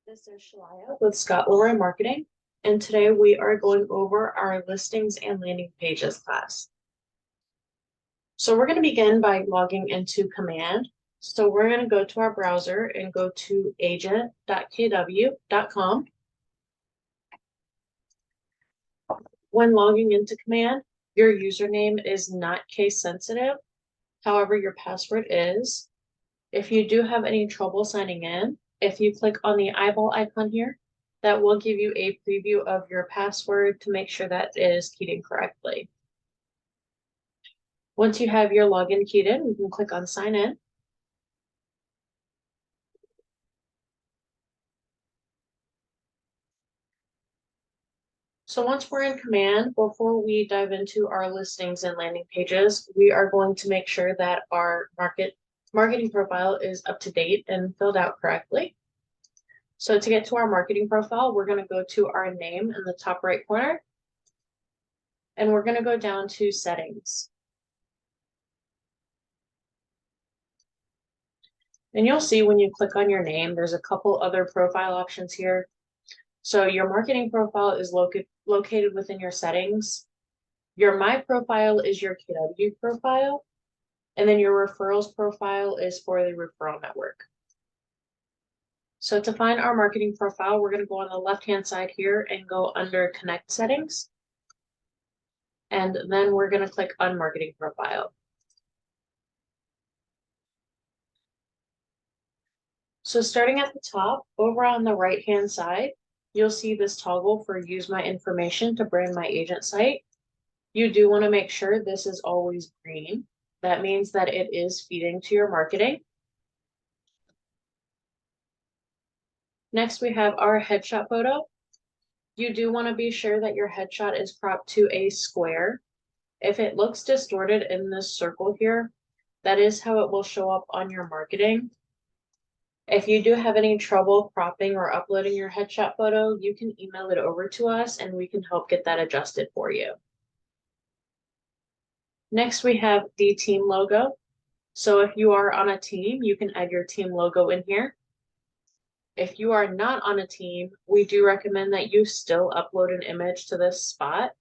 This is Shalaya with Scott Leroy Marketing, and today we are going over our listings and landing pages class. So we're going to begin by logging into Command. So we're going to go to our browser and go to agent.kw.com. When logging into Command, your username is not case sensitive. However, your password is. If you do have any trouble signing in, if you click on the eyeball icon here, that will give you a preview of your password to make sure that it is keyed in correctly. Once you have your login keyed in, we can click on sign in. So once we're in Command, before we dive into our listings and landing pages, we are going to make sure that our marketing profile is up to date and filled out correctly. So to get to our marketing profile, we're going to go to our name in the top right corner, and we're going to go down to settings. And you'll see when you click on your name, there's a couple other profile options here. So your marketing profile is located within your settings. Your My Profile is your KW profile. And then your referrals profile is for the referral network. So to find our marketing profile, we're going to go on the left-hand side here and go under Connect Settings. And then we're going to click on Marketing Profile. So starting at the top, over on the right-hand side, you'll see this toggle for Use My Information to brand my agent site. You do want to make sure this is always green. That means that it is feeding to your marketing. Next, we have our headshot photo. You do want to be sure that your headshot is cropped to a square. If it looks distorted in this circle here, that is how it will show up on your marketing. If you do have any trouble cropping or uploading your headshot photo, you can email it over to us and we can help get that adjusted for you. Next, we have the team logo. So if you are on a team, you can add your team logo in here. If you are not on a team, we do recommend that you still upload an image to this spot,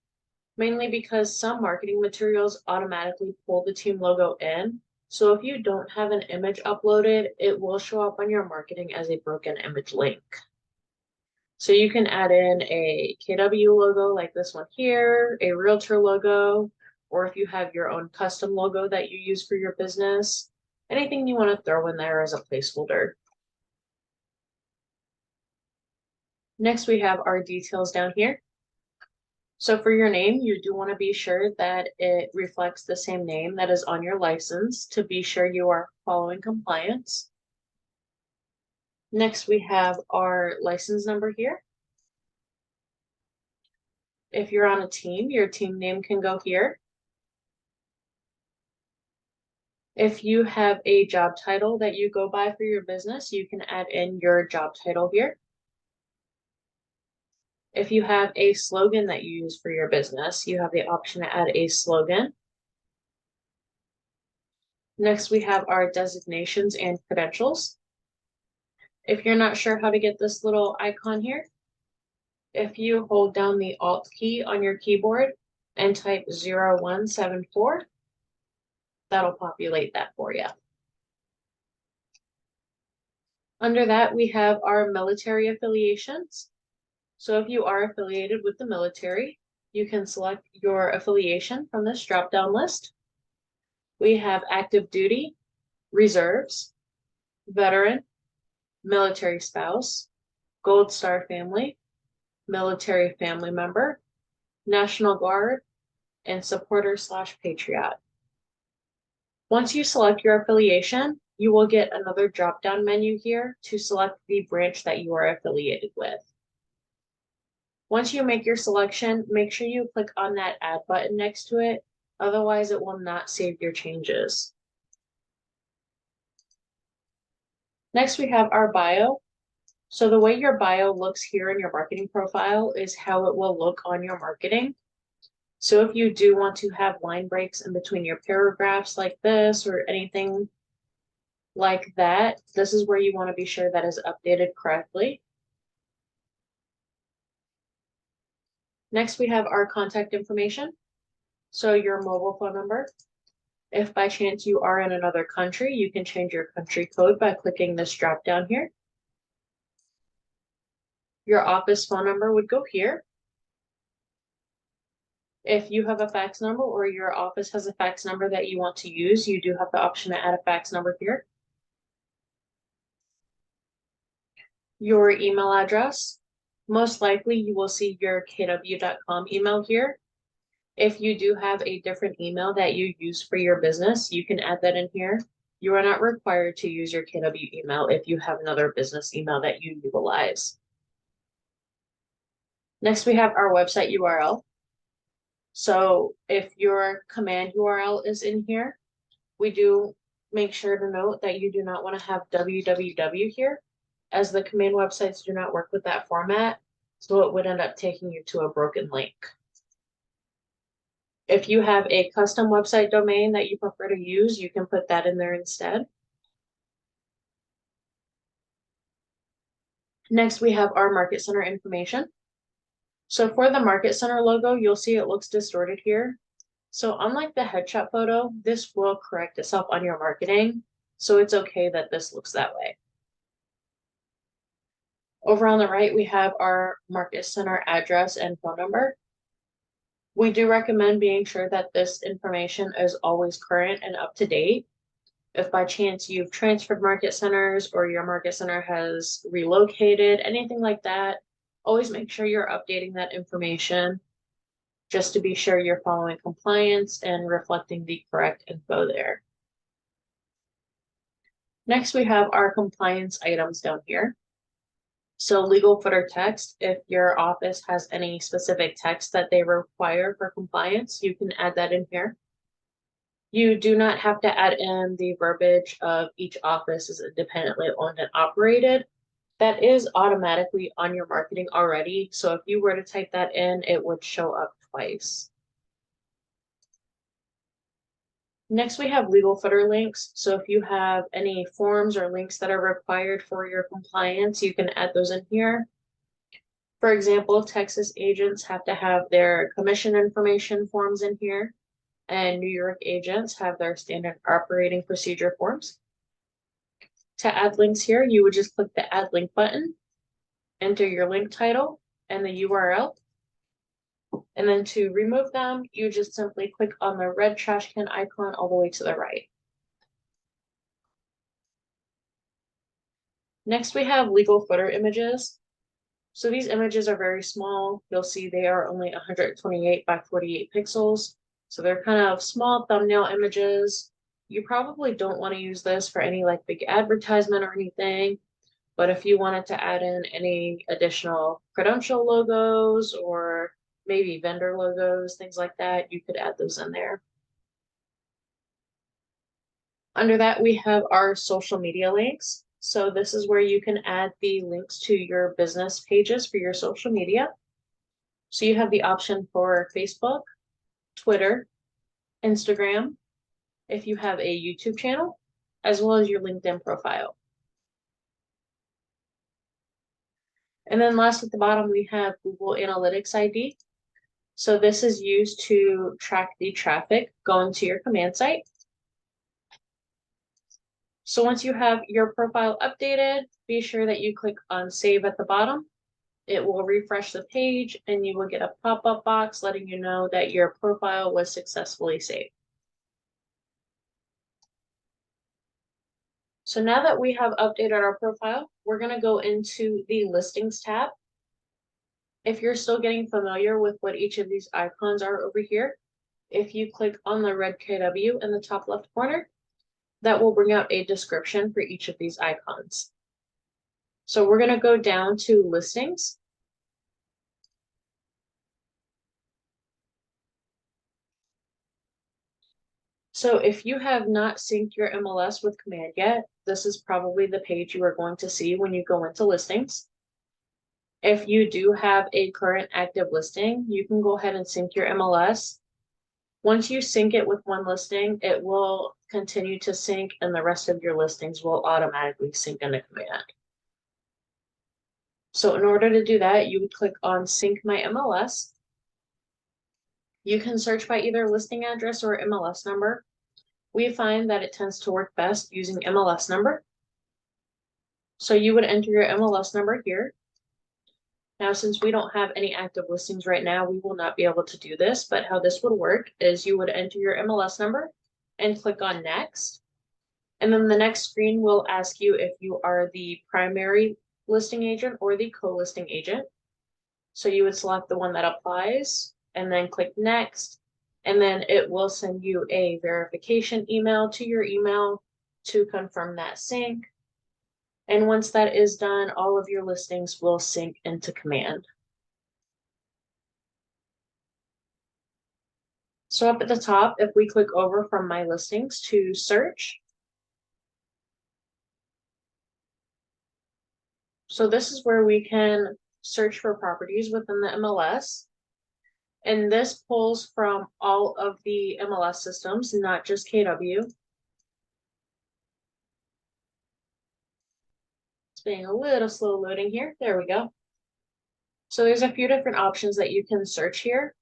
mainly because some marketing materials automatically pull the team logo in. So if you don't have an image uploaded, it will show up on your marketing as a broken image link. So you can add in a KW logo like this one here, a realtor logo, or if you have your own custom logo that you use for your business, anything you want to throw in there as a placeholder. Next, we have our details down here. So for your name, you do want to be sure that it reflects the same name that is on your license to be sure you are following compliance. Next, we have our license number here. If you're on a team, your team name can go here. If you have a job title that you go by for your business, you can add in your job title here. If you have a slogan that you use for your business, you have the option to add a slogan. Next, we have our designations and credentials. If you're not sure how to get this little icon here, if you hold down the Alt key on your keyboard and type 0174, that'll populate that for you. Under that, we have our military affiliations. So if you are affiliated with the military, you can select your affiliation from this drop-down list. We have active duty, reserves, veteran, military spouse, Gold Star family, military family member, National Guard, and supporter/patriot. Once you select your affiliation, you will get another drop-down menu here to select the branch that you are affiliated with. Once you make your selection, make sure you click on that add button next to it. Otherwise, it will not save your changes. Next, we have our bio. So the way your bio looks here in your marketing profile is how it will look on your marketing. So if you do want to have line breaks in between your paragraphs like this or anything like that, this is where you want to be sure that is updated correctly. Next, we have our contact information. So your mobile phone number. If by chance you are in another country, you can change your country code by clicking this drop down here. Your office phone number would go here. If you have a fax number or your office has a fax number that you want to use, you do have the option to add a fax number here. Your email address. Most likely you will see your KW.com email here. If you do have a different email that you use for your business, you can add that in here. You are not required to use your KW email if you have another business email that you utilize. Next, we have our website URL. So if your command URL is in here, we do make sure to note that you do not want to have www here, as the command websites do not work with that format, so it would end up taking you to a broken link. If you have a custom website domain that you prefer to use, you can put that in there instead. Next, we have our Market Center information. So for the Market Center logo, you'll see it looks distorted here. So unlike the headshot photo, this will correct itself on your marketing. So it's okay that this looks that way. Over on the right, we have our Market Center address and phone number. We do recommend being sure that this information is always current and up to date. If by chance you've transferred market centers or your market center has relocated, anything like that, always make sure you're updating that information just to be sure you're following compliance and reflecting the correct info there. Next, we have our compliance items down here. So legal footer text, if your office has any specific text that they require for compliance, you can add that in here. You do not have to add in the verbiage of each office is independently owned and operated. That is automatically on your marketing already. So if you were to type that in, it would show up twice. Next, we have legal footer links. So if you have any forms or links that are required for your compliance, you can add those in here. For example, Texas agents have to have their commission information forms in here, and New York agents have their standard operating procedure forms. To add links here, you would just click the add link button, enter your link title and the URL. And then to remove them, you just simply click on the red trash can icon all the way to the right. Next, we have legal footer images. So these images are very small. You'll see they are only 128 by 48 pixels. So they're kind of small thumbnail images. You probably don't want to use this for any like big advertisement or anything. But if you wanted to add in any additional credential logos or maybe vendor logos, things like that, you could add those in there. Under that, we have our social media links. So this is where you can add the links to your business pages for your social media. So you have the option for Facebook, Twitter, Instagram, if you have a YouTube channel, as well as your LinkedIn profile. And then last at the bottom, we have Google Analytics ID. So this is used to track the traffic going to your command site. So once you have your profile updated, be sure that you click on Save at the bottom. It will refresh the page and you will get a pop-up box letting you know that your profile was successfully saved. So now that we have updated our profile, we're going to go into the Listings tab. If you're still getting familiar with what each of these icons are over here, if you click on the red KW in the top left corner, that will bring out a description for each of these icons. So we're going to go down to Listings. So if you have not synced your MLS with Command yet, this is probably the page you are going to see when you go into Listings. If you do have a current active listing, you can go ahead and sync your MLS. Once you sync it with one listing, it will continue to sync and the rest of your listings will automatically sync into Command. So in order to do that, you would click on Sync My MLS. You can search by either listing address or MLS number. We find that it tends to work best using MLS number. So you would enter your MLS number here. Now, since we don't have any active listings right now, we will not be able to do this, but how this would work is you would enter your MLS number and click on next. And then the next screen will ask you if you are the primary listing agent or the co-listing agent. So you would select the one that applies and then click next. And then it will send you a verification email to your email to confirm that sync. And once that is done, all of your listings will sync into Command. So up at the top, if we click over from My Listings to Search, so this is where we can search for properties within the MLS. And this pulls from all of the MLS systems, not just KW. It's being a little slow loading here. There we go. So there's a few different options that you can search here.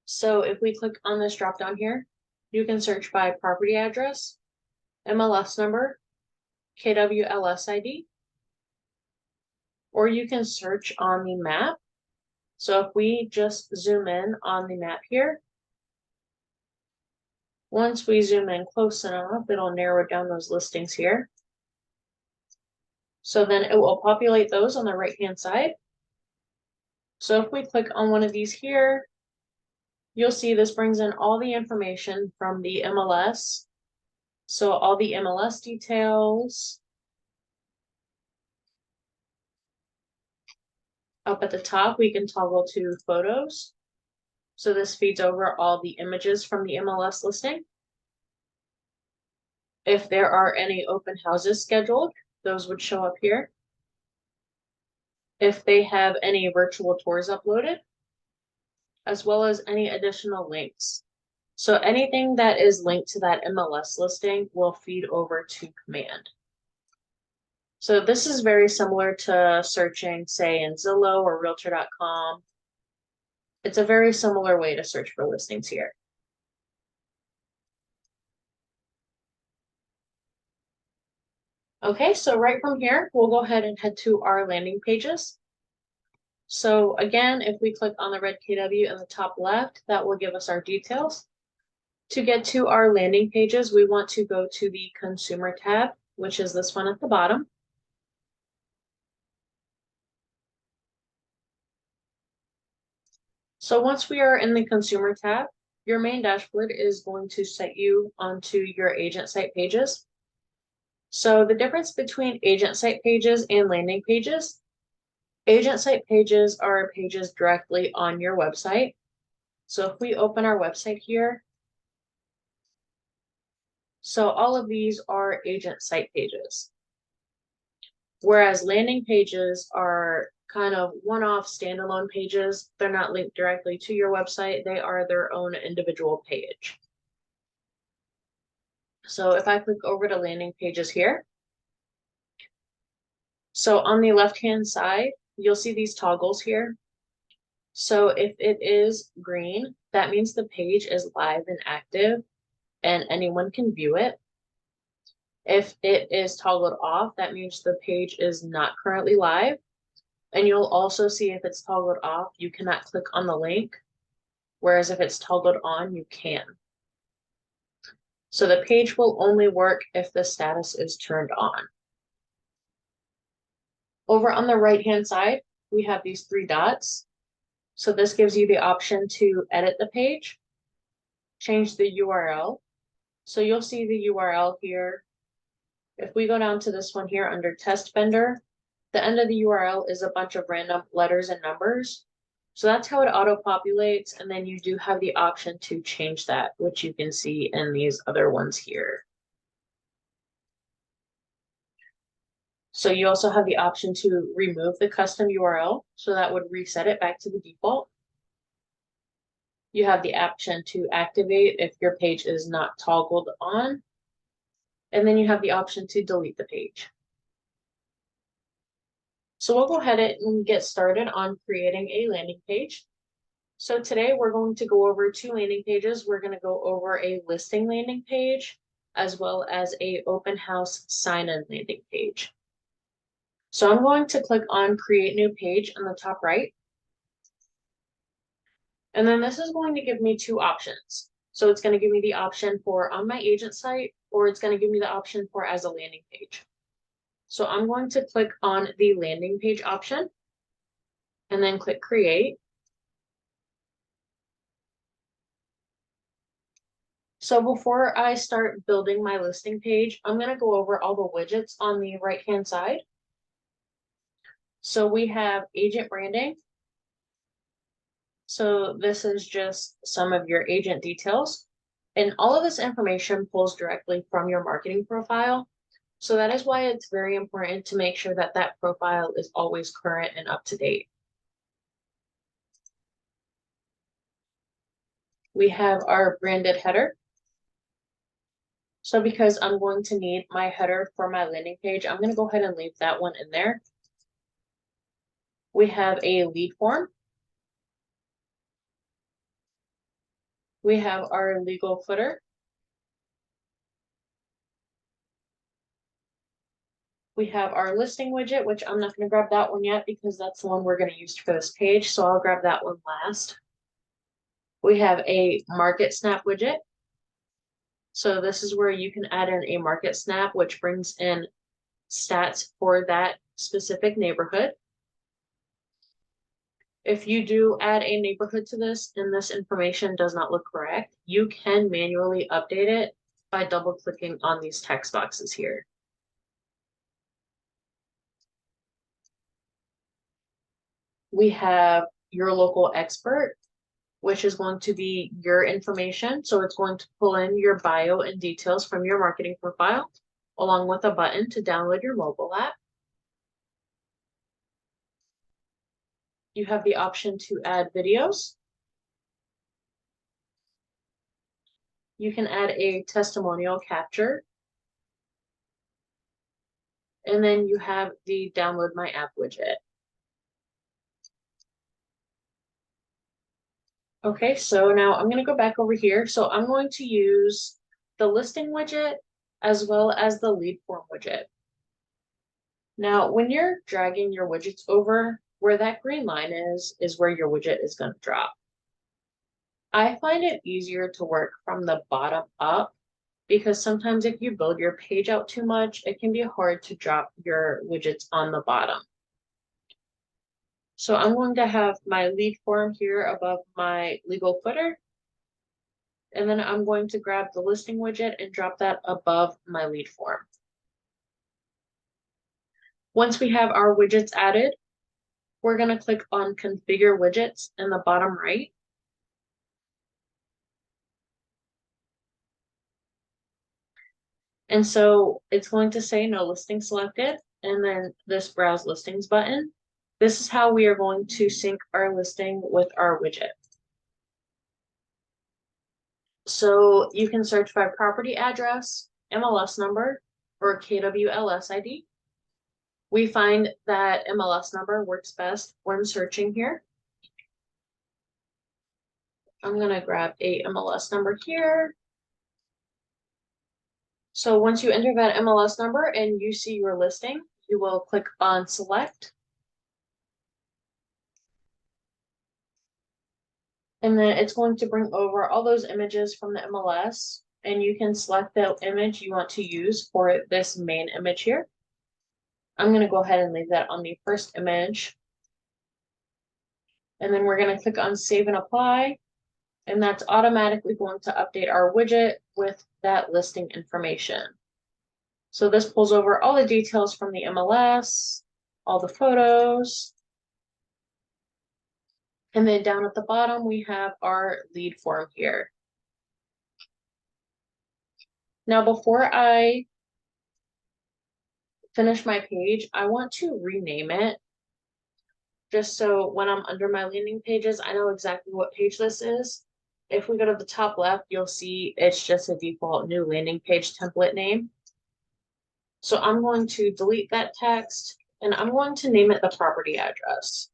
So if we click on this drop down here, you can search by property address, MLS number, KWLS ID, or you can search on the map. So if we just zoom in on the map here, once we zoom in close enough, it'll narrow down those listings here. So then it will populate those on the right-hand side. So if we click on one of these here, you'll see this brings in all the information from the MLS. So all the MLS details. Up at the top, we can toggle to photos. So this feeds over all the images from the MLS listing. If there are any open houses scheduled, those would show up here. If they have any virtual tours uploaded, as well as any additional links. So anything that is linked to that MLS listing will feed over to Command. So this is very similar to searching, say, in Zillow or Realtor.com. It's a very similar way to search for listings here. Okay, so right from here, we'll go ahead and head to our landing pages. So again, if we click on the red KW in the top left, that will give us our details. To get to our landing pages, we want to go to the Consumer tab, which is this one at the bottom. So once we are in the Consumer tab, your main dashboard is going to set you onto your agent site pages. So the difference between agent site pages and landing pages, agent site pages are pages directly on your website. So if we open our website here, so all of these are agent site pages. Whereas landing pages are kind of one-off standalone pages. They're not linked directly to your website. They are their own individual page. So if I click over to landing pages here, so on the left-hand side, you'll see these toggles here. So if it is green, that means the page is live and active and anyone can view it. If it is toggled off, that means the page is not currently live. And you'll also see if it's toggled off, you cannot click on the link. Whereas if it's toggled on, you can. So the page will only work if the status is turned on. Over on the right-hand side, we have these three dots. So this gives you the option to edit the page, change the URL. So you'll see the URL here. If we go down to this one here under test vendor, the end of the URL is a bunch of random letters and numbers. So that's how it auto-populates, and then you do have the option to change that, which you can see in these other ones here. So you also have the option to remove the custom URL, so that would reset it back to the default. You have the option to activate if your page is not toggled on, and then you have the option to delete the page. So we'll go ahead and get started on creating a landing page. So today we're going to go over two landing pages. We're going to go over a listing landing page as well as a open house sign-in landing page. So I'm going to click on create new page on the top right. And then this is going to give me two options. So it's going to give me the option for on my agent site, or it's going to give me the option for as a landing page. So I'm going to click on the landing page option and then click create. So before I start building my listing page, I'm going to go over all the widgets on the right-hand side. So we have agent branding. So this is just some of your agent details. And all of this information pulls directly from your marketing profile. So that is why it's very important to make sure that that profile is always current and up to date. We have our branded header. So because I'm going to need my header for my landing page, I'm going to go ahead and leave that one in there. We have a lead form. We have our legal footer. We have our listing widget, which I'm not going to grab that one yet because that's the one we're going to use for this page. So I'll grab that one last. We have a market snap widget. So this is where you can add in a market snap, which brings in stats for that specific neighborhood. If you do add a neighborhood to this and this information does not look correct, you can manually update it by double clicking on these text boxes here. We have your local expert, which is going to be your information. So it's going to pull in your bio and details from your marketing profile, along with a button to download your mobile app. You have the option to add videos. You can add a testimonial capture. And then you have the download my app widget. Okay, so now I'm going to go back over here. So I'm going to use the listing widget as well as the lead form widget. Now, when you're dragging your widgets over, where that green line is where your widget is going to drop. I find it easier to work from the bottom up because sometimes if you build your page out too much, it can be hard to drop your widgets on the bottom. So I'm going to have my lead form here above my legal footer. And then I'm going to grab the listing widget and drop that above my lead form. Once we have our widgets added, we're going to click on configure widgets in the bottom right. And so it's going to say no listing selected, and then this browse listings button. This is how we are going to sync our listing with our widget. So you can search by property address, MLS number, or KWLS ID. We find that MLS number works best when searching here. I'm going to grab a MLS number here. So once you enter that MLS number and you see your listing, you will click on select. And then it's going to bring over all those images from the MLS, and you can select the image you want to use for this main image here. I'm going to go ahead and leave that on the first image. And then we're going to click on save and apply. And that's automatically going to update our widget with that listing information. So this pulls over all the details from the MLS, all the photos. And then down at the bottom, we have our lead form here. Now, before I finish my page, I want to rename it just so when I'm under my landing pages, I know exactly what page this is. If we go to the top left, you'll see it's just a default new landing page template name. So I'm going to delete that text and I'm going to name it the property address.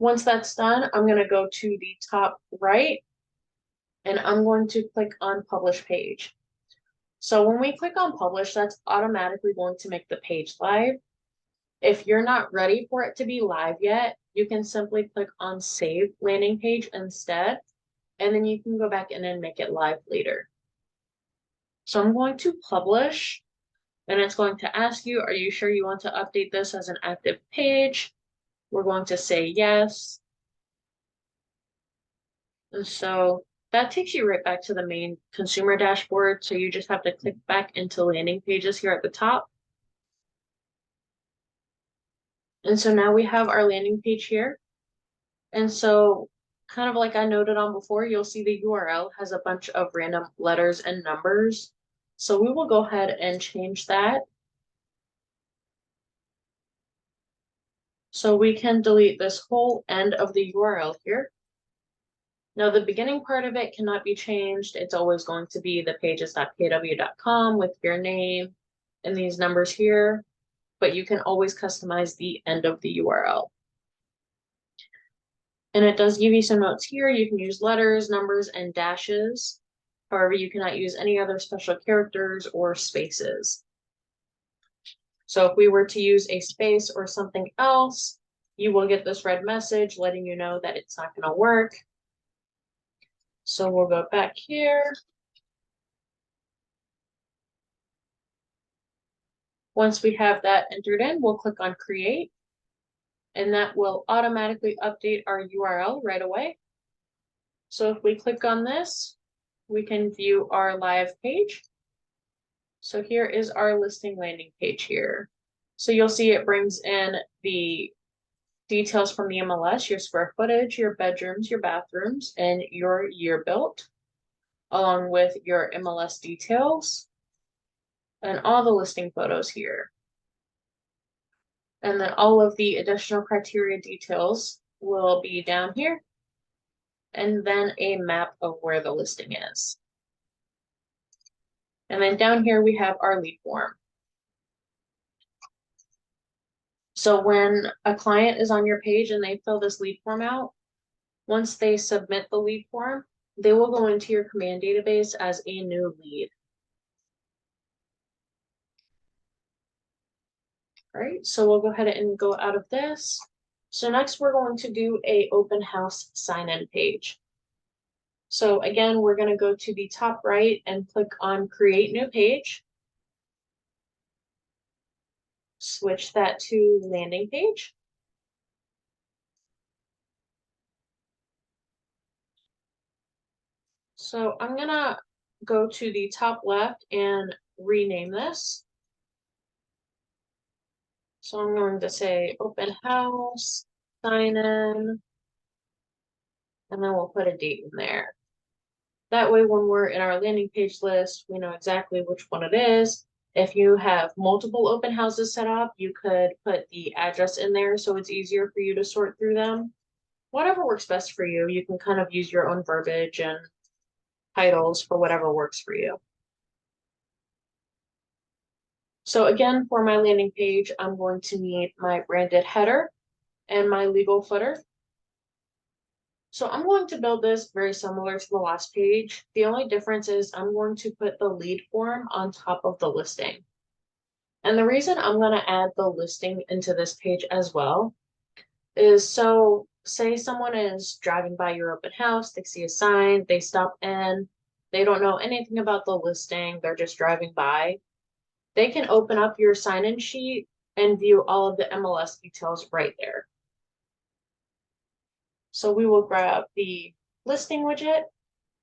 Once that's done, I'm going to go to the top right and I'm going to click on Publish Page. So when we click on Publish, that's automatically going to make the page live. If you're not ready for it to be live yet, you can simply click on Save Landing Page instead, and then you can go back in and make it live later. So I'm going to publish, and it's going to ask you, are you sure you want to update this as an active page? We're going to say yes. And so that takes you right back to the main consumer dashboard. So you just have to click back into landing pages here at the top. And so now we have our landing page here. And so kind of like I noted on before, you'll see the URL has a bunch of random letters and numbers. So we will go ahead and change that. So we can delete this whole end of the URL here. Now the beginning part of it cannot be changed. It's always going to be the pages.kw.com with your name and these numbers here, but you can always customize the end of the URL. And it does give you some notes here. You can use letters, numbers, and dashes. However, you cannot use any other special characters or spaces. So if we were to use a space or something else, you will get this red message letting you know that it's not going to work. So we'll go back here. Once we have that entered in, we'll click on Create, and that will automatically update our URL right away. So if we click on this, we can view our live page. So here is our listing landing page here. So you'll see it brings in the details from the MLS, your square footage, your bedrooms, your bathrooms, and your year built, along with your MLS details and all the listing photos here. And then all of the additional criteria details will be down here, and then a map of where the listing is. And then down here we have our lead form. So when a client is on your page and they fill this lead form out, once they submit the lead form, they will go into your command database as a new lead. All right, so we'll go ahead and go out of this. So next we're going to do a open house sign-in page. So again, we're going to go to the top right and click on Create New Page. Switch that to Landing Page. So I'm going to go to the top left and rename this. So I'm going to say Open House, Sign In, and then we'll put a date in there. That way, when we're in our landing page list, we know exactly which one it is. If you have multiple open houses set up, you could put the address in there so it's easier for you to sort through them. Whatever works best for you, you can kind of use your own verbiage and titles for whatever works for you. So again, for my landing page, I'm going to need my branded header and my legal footer. So I'm going to build this very similar to the last page. The only difference is I'm going to put the lead form on top of the listing. And the reason I'm going to add the listing into this page as well is so say someone is driving by your open house, they see a sign, they stop in, they don't know anything about the listing, they're just driving by. They can open up your sign-in sheet and view all of the MLS details right there. So we will grab the listing widget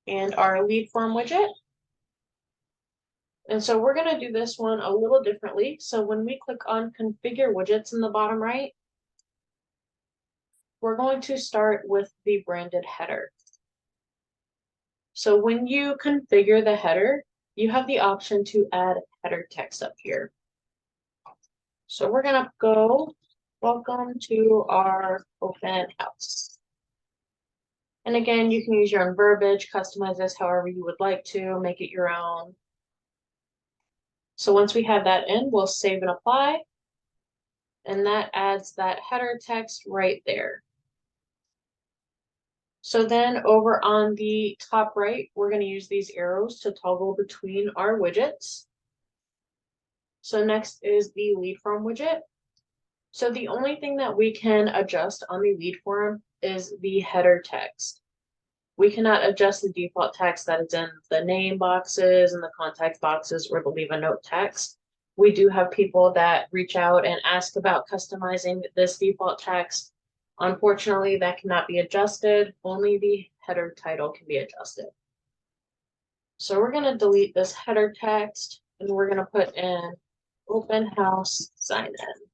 and our lead form widget. And so we're going to do this one a little differently. So when we click on Configure Widgets in the bottom right, we're going to start with the branded header. So when you configure the header, you have the option to add header text up here. So we're going to go, welcome to our open house. And again, you can use your own verbiage, customize this however you would like to, make it your own. So once we have that in, we'll save and apply. And that adds that header text right there. So then over on the top right, we're going to use these arrows to toggle between our widgets. So next is the lead form widget. So the only thing that we can adjust on the lead form is the header text. We cannot adjust the default text that is in the name boxes and the contact boxes or the leave a note text. We do have people that reach out and ask about customizing this default text. Unfortunately, that cannot be adjusted. Only the header title can be adjusted. So we're going to delete this header text and we're going to put in open house sign in.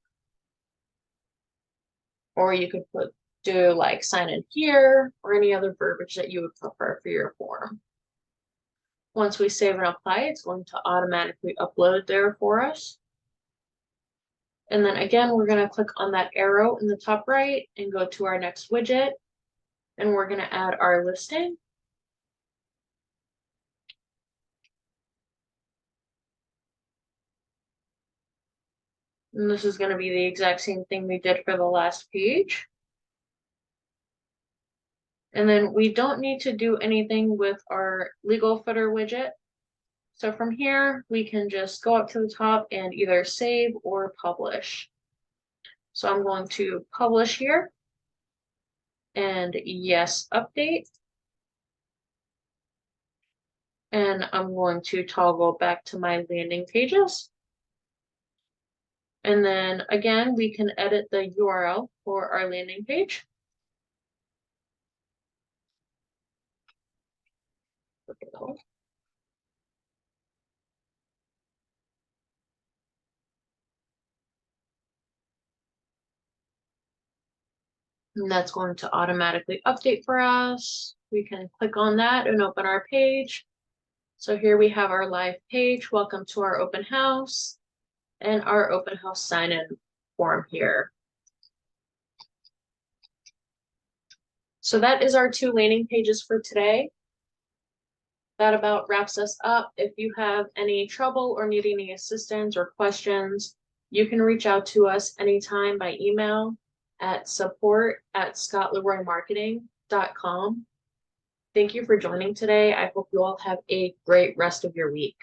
Or you could do like sign in here or any other verbiage that you would prefer for your form. Once we save and apply, it's going to automatically upload there for us. And then again, we're going to click on that arrow in the top right and go to our next widget. And we're going to add our listing. And this is going to be the exact same thing we did for the last page. And then we don't need to do anything with our legal footer widget. So from here, we can just go up to the top and either save or publish. So I'm going to publish here and yes, update. And I'm going to toggle back to my landing pages. And then again, we can edit the URL for our landing page. And that's going to automatically update for us. We can click on that and open our page. So here we have our live page. Welcome to our open house and our open house sign-in form here. So that is our 2 landing pages for today. That about wraps us up. If you have any trouble or need any assistance or questions, you can reach out to us anytime by email at support@scottleroymarketing.com. Thank you for joining today. I hope you all have a great rest of your week.